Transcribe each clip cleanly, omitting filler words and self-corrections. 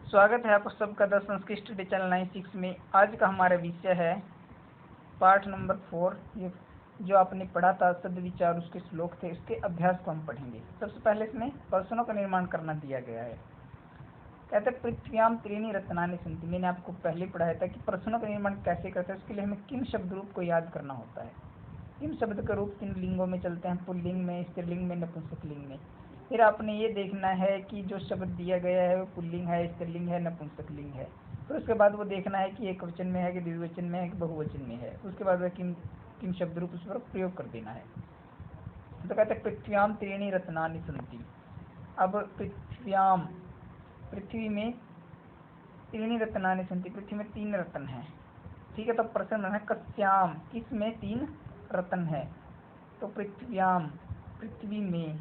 स्वागत है आप सबका द संस्कृत स्टडी चैनल 96 में। आज का हमारा विषय है पाठ नंबर 4। ये जो आपने पढ़ा था सद्विचार, उसके श्लोक थे, उसके अभ्यास को हम पढ़ेंगे। सबसे पहले इसमें प्रश्नों का निर्माण करना दिया गया है। कहते हैं पृथ्व्याम त्रीणि रत्नानि सन्ति। मैंने आपको पहले पढ़ाया था कि प्रश्नों का निर्माण कैसे करते हैं। उसके लिए हमें किन शब्द रूप को याद करना होता है। किन शब्द का रूप 3 लिंगों में चलते हैं, पुल्लिंग में, स्त्रीलिंग में, नपुंसकलिंग में। फिर आपने ये देखना है कि जो शब्द दिया गया है वो पुल्लिंग है, स्त्रीलिंग है, नपुंसकलिंग है। फिर उसके बाद वो देखना है कि एक वचन में है कि द्विवचन में है कि बहुवचन में है। उसके बाद वह किन किन शब्द रूप उस पर प्रयोग कर देना है। तो कहते हैं पृथ्व्याम त्रीणि रत्नानि सन्ति। अब पृथ्व्याम, पृथ्वी में, त्रीणि रत्नानि सन्ति, पृथ्वी में 3 रत्न हैं। ठीक है, तो प्रश्न है कस्याम, किस में 3 रत्न है। तो पृथ्व्याम, पृथ्वी में।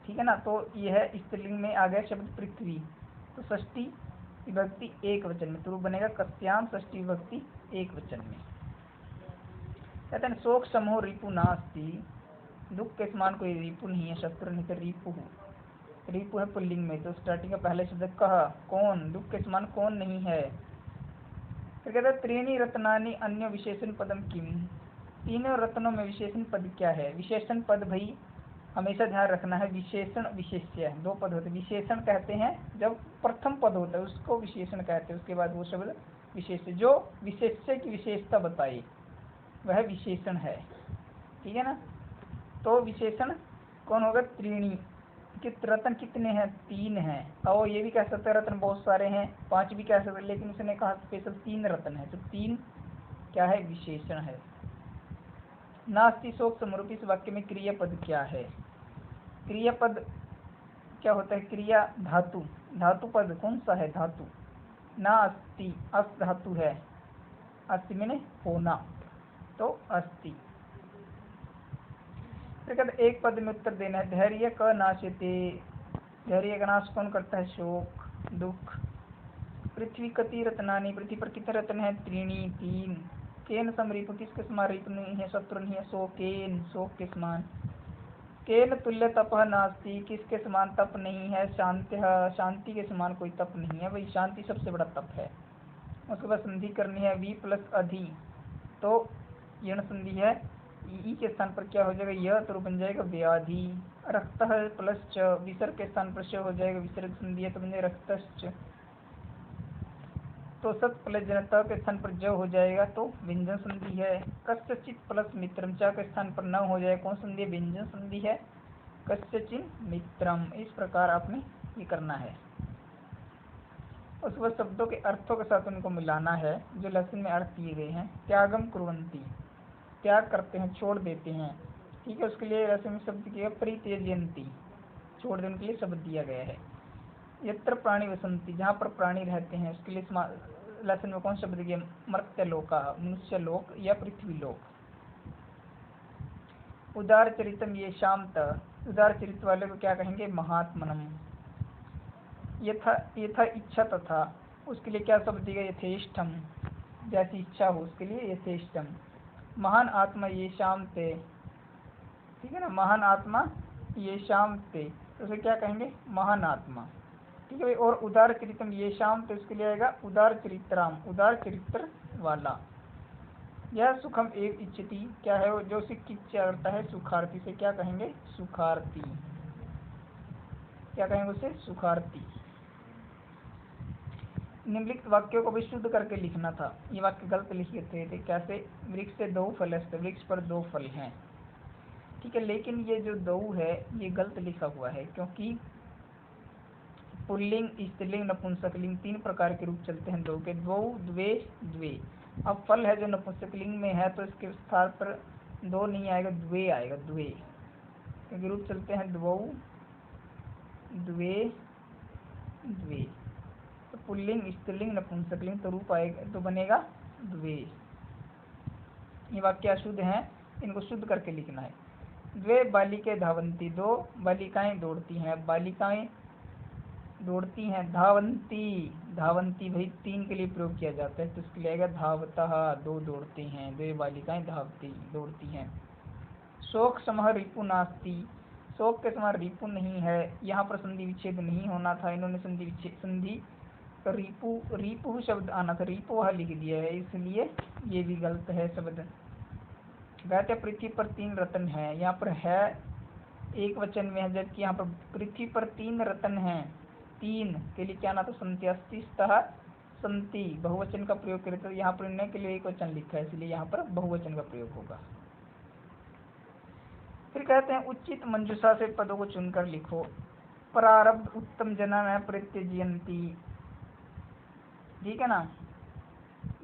ठीक है ना, तो यह है स्त्रीलिंग में आ गया शब्द पृथ्वी, तो षष्ठी विभक्ति एक वचन में, तो रूप बनेगा कस्याम षष्ठी विभक्ति एक वचन में। कहते हैं शोक समूह रिपु नास्ति। दुख के समान कोई रिपु नहीं है, शत्रु नहीं, तो रिपु। रिपु है पुल्लिंग में, तो स्टार्टिंग का पहले शब्द कह, कौन, दुख के समान कौन नहीं है। फिर कहते हैं त्रीणि रत्नानि अन्य विशेषण पदम किम। तीनों रत्नों में विशेषण पद क्या है। विशेषण पद भाई हमेशा ध्यान रखना है, विशेषण विशेष्य 2 पद होते हैं। विशेषण कहते हैं जब प्रथम पद होता है उसको विशेषण कहते हैं, उसके बाद वो शब्द विशेष्य जो विशेष्य की विशेषता बताए वह विशेषण है। ठीक है ना, तो विशेषण कौन होगा, त्रीणी। रत्न कितने हैं, 3 हैं। और ये भी कह सकते हैं रत्न बहुत सारे हैं, 5 भी कह सकते हैं, लेकिन उसने कहा स्पेशल 3 रत्न है, तो 3 क्या है, विशेषण है। नास्ति शोक समरूपी इस वाक्य में क्रियापद क्या है। क्रियापद क्या होता है, क्रिया धातु, धातु पद कौन सा है, धातु। ना अस्ति, अस धातु है, अस्ति मैंने होना, तो अस्ति। फिर कहते एक पद में उत्तर देना है, धैर्य क नाशते। धैर्य का नाश कौन करता है, शोक, दुख। पृथ्वी कति रत्नानि, पृथ्वी पर कितने रत्न है, त्रीणि 3। केन समरिपु, किसके समान रिपु नहीं है, शत्रु नहीं है, शोकेन, शोक के समान। केन तुल्य तपः नास्ति, किसके समान तप नहीं है, शांत्यः, शांति के समान कोई तप नहीं है, वही शांति सबसे बड़ा तप है। उसके बाद संधि करनी है, वी प्लस अधि, तो यण संधि है, ई के स्थान पर क्या हो जाएगा, यह, तो बन जाएगा व्याधि। रक्तः प्लस च, विसर्ग के स्थान पर च हो जाएगा, विसर्ग संधि है तो बन जाएगा रक्तश्च। तो सत प्लस जनता के स्थान पर ज हो जाएगा, तो व्यंजन संधि है। कस्यचित प्लस मित्रम, च के स्थान पर न हो जाएगा, कौन संधि है, व्यंजन संधि है। कस्यचिन मित्रम, इस प्रकार आपने ये करना है। उस वक्त शब्दों के अर्थों के साथ उनको मिलाना है जो लेसन में अर्थ दिए गए हैं। त्यागम कुर्वन्ति, त्याग करते हैं, छोड़ देते हैं। ठीक है, उसके लिए लेसन में शब्द किया परित्यजयन्ति, छोड़ देने के लिए शब्द दिया गया है। यत्र प्राणी वसंती, जहाँ पर प्राणी रहते हैं, उसके लिए लेसन में कौन शब्द दिया, मर्त्यलोका, मनुष्य लोक या पृथ्वी लोक। उदार चरितम ये शांत, उदार चरित्र वाले को क्या कहेंगे, महात्मनम। यथा यथा इच्छा तथा, उसके लिए क्या शब्द दिया, यथेष्टम, जैसी इच्छा हो उसके लिए यथेष्टम। महान आत्मा ये शांते, ठीक है ना, महान आत्मा ये शांते, तो उसे क्या कहेंगे, महान आत्मा। ठीक है भाई। और उदार चरित्रम ये शाम, तो इसके लिए आएगा उदार चरित्राम, उदार चरित्र वाला। यह सुखम एक इच्छति, क्या है वो, जो सुख की इच्छा करता है, सुखार्थी से क्या कहेंगे, सुखार्थी। क्या कहेंगे उसे, सुखार्थी। निम्नलिखित वाक्यों को भी शुद्ध करके लिखना था, ये वाक्य गलत लिखे थे। कैसे, वृक्ष से 2 फल है, वृक्ष पर 2 फल हैं। ठीक है, लेकिन ये जो 2 है ये गलत लिखा हुआ है, क्योंकि पुल्लिंग, स्त्रीलिंग, नपुंसकलिंग 3 प्रकार के रूप चलते हैं 2 के, द्वौ, द्वे, द्वे। अब फल है जो नपुंसकलिंग में है, तो इसके स्थान पर 2 नहीं आएगा, द्वे आएगा, द्वे, क्योंकि रूप चलते हैं द्वौ, द्वे, द्वे। तो पुल्लिंग, स्त्रीलिंग, नपुंसकलिंग, तो रूप आएगा, तो बनेगा द्वे। ये वाक्य अशुद्ध हैं, इनको शुद्ध करके लिखना है। द्वे बालिके धावंती, 2 बालिकाएं दौड़ती हैं, बालिकाएं दौड़ती हैं। धावंती, धावंती भाई 3 के लिए प्रयोग किया जाता है, तो इसके लिए आएगा धावतः, 2 दौड़ते हैं, 2 बालिकाएं धावती, दौड़ती हैं। शोक समह रिपु नास्ति, शोक के समान रिपु नहीं है। यहाँ पर संधि विच्छेद नहीं होना था, इन्होंने संधि रिपु रिपु शब्द आना था, रिपु वहाँ लिख दिया है, इसलिए ये भी गलत है शब्द। कहते पृथ्वी पर 3 रत्न है, यहाँ पर है एक वचन में है, जबकि यहाँ पर पृथ्वी पर 3 रत्न हैं। 3 के लिए क्या ना तो संत्यास्तिस्तः संति बहुवचन का प्रयोग करें, तो यहाँ पर न के लिए एक वचन लिखा है, इसलिए यहाँ पर बहुवचन का प्रयोग होगा। फिर कहते हैं उचित मंजूषा से पदों को चुनकर लिखो। प्रारब्ध उत्तम जना न प्रत्यजयंती, ठीक है ना।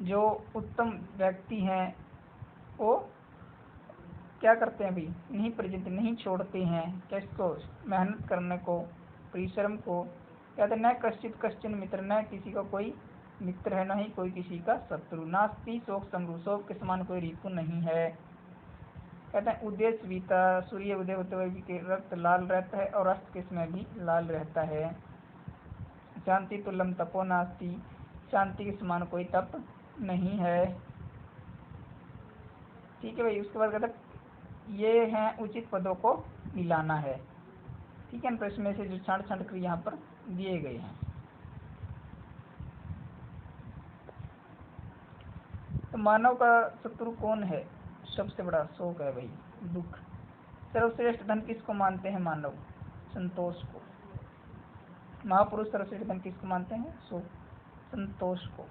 जो उत्तम व्यक्ति हैं वो क्या करते हैं भाई, नहीं प्रजंत नहीं छोड़ते हैं किसको, मेहनत करने को, परिश्रम को। कहते हैं न कश्चित कश्चन मित्र, न किसी का कोई मित्र है, न ही कोई किसी का शत्रु। नास्ति शोक समरू, शोक के समान कोई रिपु नहीं है। कहते हैं उदय स्वीता, सूर्य उदय होते हुए भी रक्त लाल रहता है और अस्त के समय भी लाल रहता है। शांति तुल्यम तपो नास्ति, शांति के समान कोई तप नहीं है, ठीक है भाई। उसके बाद कहते हैं ये हैं उचित पदों को मिलाना है, ठीक है ना। तो इसमें से जो छांट छांट कर यहाँ पर दिए गए हैं। तो मानव का शत्रु कौन है, सबसे बड़ा शोक है भाई, दुख। सर्वश्रेष्ठ धन किसको मानते हैं मानव, संतोष को। महापुरुष सर्वश्रेष्ठ धन किसको मानते हैं, शोक, संतोष को।